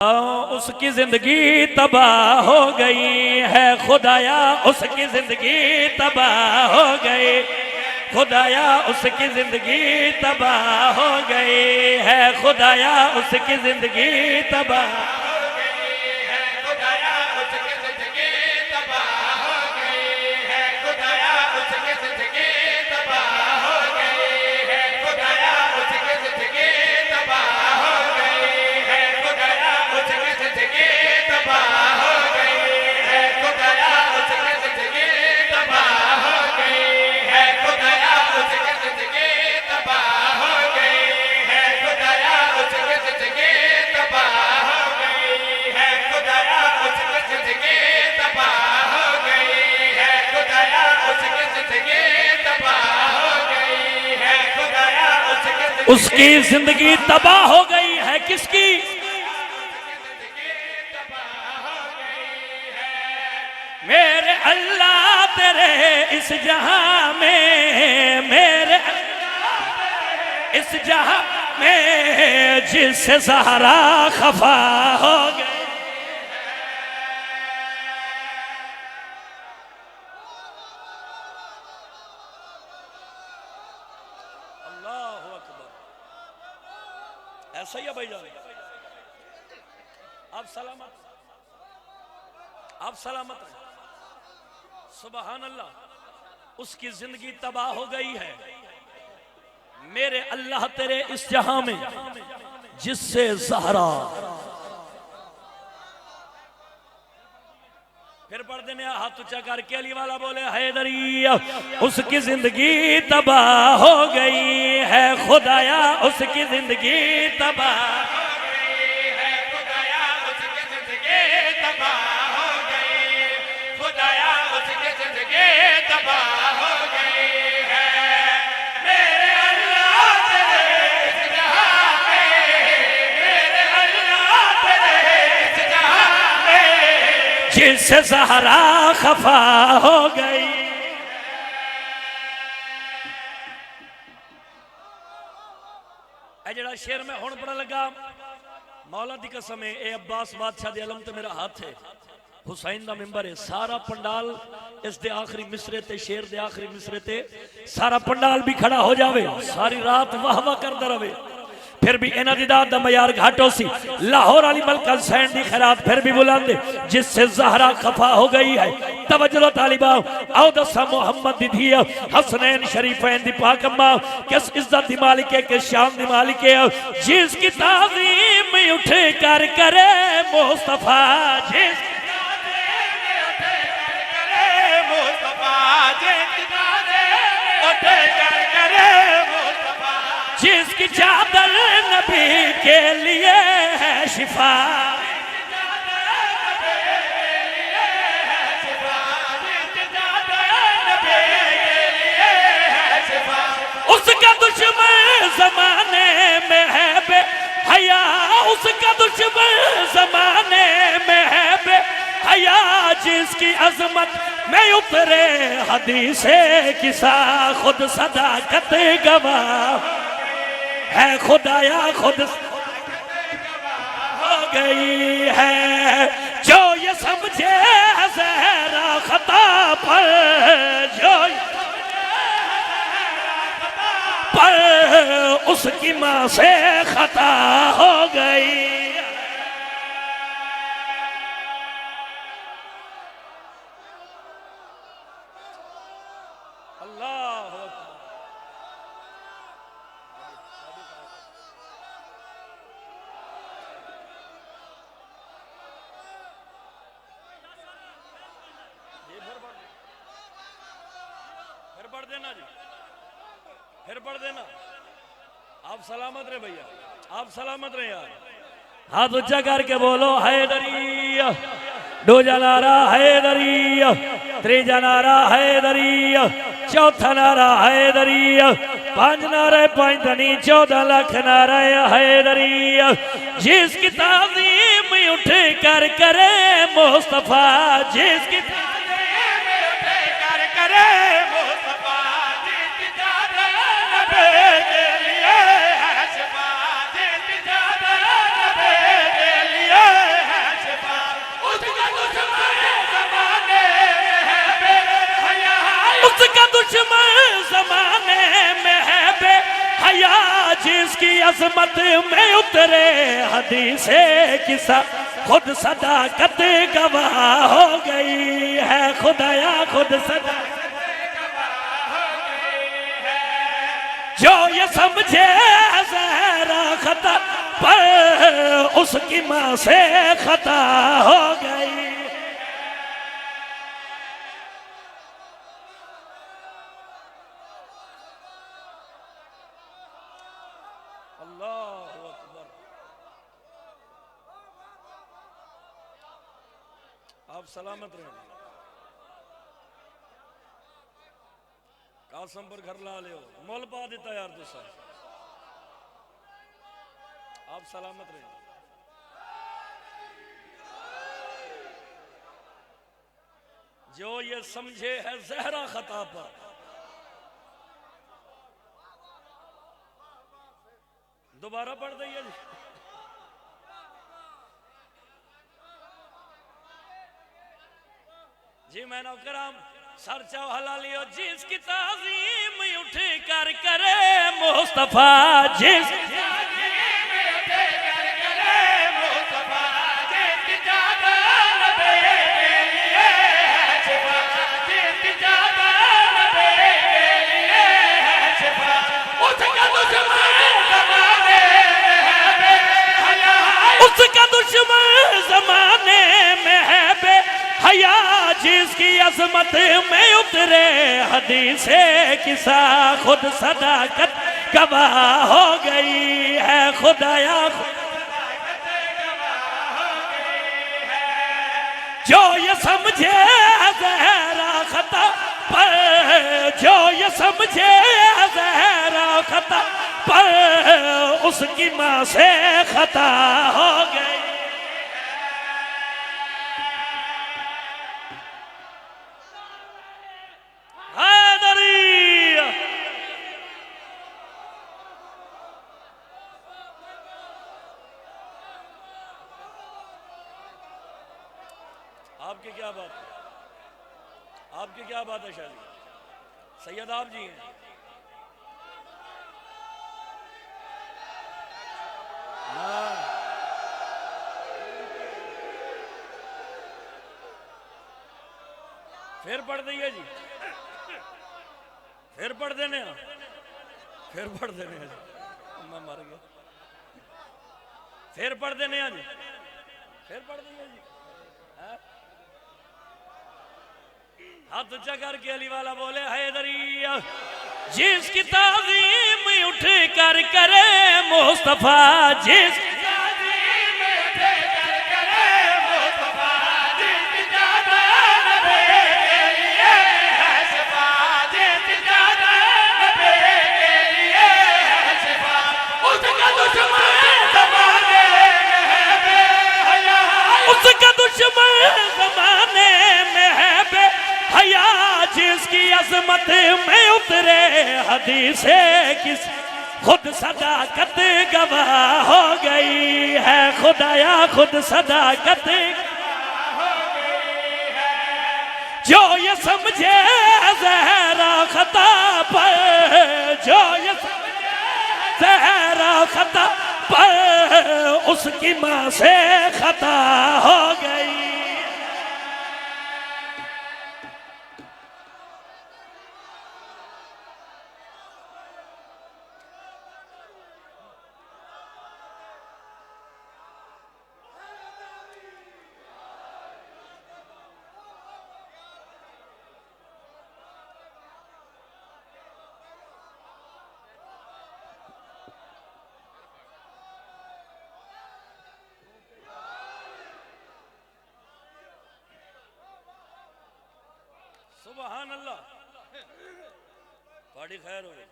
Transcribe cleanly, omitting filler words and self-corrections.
उसकी जिंदगी तबाह हो गई है खुदाया, उसकी जिंदगी तबाह हो गई खुदाया, उसकी जिंदगी तबाह हो गई है खुदाया, उसकी जिंदगी तबाह हो गई है खुदाया, उसकी जिंदगी तबाह हो गई है खुदाया, उसकी जिंदगी तबाह हो गई है खुदाया, उसकी जिंदगी तबाह हो गई है खुदाया, उसकी जिंदगी तबाह हो गई है खुदाया, उसकी जिंदगी तबाह हो गई है खुदाया, उसकी जिंदगी तबाह हो गई है खुदाया, उसकी जिंदगी तबाह हो गई है खुदाया, उसकी जिंदगी तबाह हो गई है खुदाया, उसकी जिंदगी तबाह हो गई है खुदाया, उसकी जिंदगी तबाह हो गई है। किसकी? मेरे अल्लाह तेरे इस जहां में, मेरे अल्लाह इस जहां में जिससे सहारा खफा हो गए। अल्लाहु अकबर। ऐसा ही है भाईजान। आप सलामत, आप सलामत रहे। सुबहान अल्लाह। उसकी जिंदगी तबाह हो गई है। मेरे अल्लाह तेरे इस जहां में जिससे ज़हरा, फिर पढ़ देने हाथ ऊंचा करके अली वाला बोले हैदरिया, उसकी जिंदगी तबाह हो गई है खुदाया, उसकी जिंदगी तबाह हो गई है खुदाया, उसकी जिंदगी तबाह हो गई खुदाया, उसकी जिंदगी तबाह हो गई है। मेरे अल्लाह तेरे इस जहां में, मेरे अल्लाह तेरे इस जहां में जिससे ज़हरा खफा हो गई। ए जड़ा शेर में हुण पढ़न लगा, मौला दी कसम है, ए अब्बास बादशाह दे अलम ते मेरा हाथ है, हुसैन दा मिंबर है। सारा पंडाल इस दे आखिरी मिसरे ते, शेर दे आखिरी मिसरे ते सारा पंडाल भी खड़ा हो जावे, सारी रात वाह वाह करदा रहे, फिर भी इन्हां दी दात दा मयार घाटो सी। लाहौर वाली मलका हुसैन दी खैरात फिर भी बुलंद, जिससे ज़हरा खफा हो गई है। तवज्जो तालिबाओ, आओ दसा मोहम्मद दी धिया हसनैन शरीफैन दी पाक अम्मा किस इज्जत दी मालिक है, किस शान दी मालिक है, जिसकी ताज़ीम उठ कर करे मुस्तफा, जिसकी जिसकी चादर नबी के लिए है शिफा, उसका दुश्मन जमाने में है बे हया, उसका दुश्मन जमाने में है बे हया, जिसकी अजमत में उतरे हदीसे किसा, खुद सदाकत गवाह है खुदाया, खुद हो गई है। जो ये समझे ज़हरा खता पर, जो पर उसकी माँ से खता हो गई। फिर पढ़ देना जी, फिर पढ़ देना। आप सलामत रहे भैया, आप सलामत रहे यार। हाथ ऊंचा करके बोलो हैदरिया, दूजा नारा हैदरिया, तीजा नारा हैदरिया, चौथा नारा हैदरिया, पांच नारे पांच धनी 14 लाख नारा हैदरिया, जिसकी ताज़ीम उठ कर करे मुस्तफा, जिसकी ताज़ीम उठ कर करे मुस्तफा, जिसकी चादर नबी के लिए है शिफा, जिसकी चादर नबी के लिए जिसकी अजमत में उतरे हदीसे किसा खुद सदाकत गवाह हो गई है। खुदाया खुद सदाकत गवाह हो गई है। जो ये समझे ज़हरा खता पर उसकी माँ से खता हो गई। अल्लाहु अकबर। आप सलामत रहें। कासम पर घर ला ले मोल पा देता यार दूसरा। आप सलामत रहें। जो ये समझे है ज़हरा खता पर दोबारा पढ़ दइए जी। जी मैं नौकराम सर चाव हलालियो जिसकी ताज़ीम उठ कर करे मुस्तफा जिस उसका दुश्मन जमाने में है बे हया जिसकी अजमत में उतरे हदीसे किसा खुद सदाकत गवाह हो गई है। खुदाया जो ये समझे ज़हरा खता पर जो ये समझे ज़हरा खता पर उसकी माँ से खता हो गई। आपकी क्या बात है? आपकी क्या बात है शादी सैयद आप जी हैं। फिर पढ़ दइए जी। फिर पढ़ देने फिर पढ़ देने जी। मैं मर गया। फिर पढ़ देने जी। फिर पढ़ दइए जी। हाथ ऊंचा करके अली वाला बोले हैदरिया जिसकी ताज़ीम उठ कर करे मुस्तफा जिस उसका दुश्मन जमाने में है बे हया जिसकी अजमत में उतरे हदीसे किस खुद सदाकत गवाह हो गई है। खुदाया खुद सदाकत हो गई है। जो ये समझे ज़हरा खता पर जो ये समझे ज़हरा खता पर उसकी माँ से खता हो गई। सुभान अल्लाह। बड़ी खैर हो।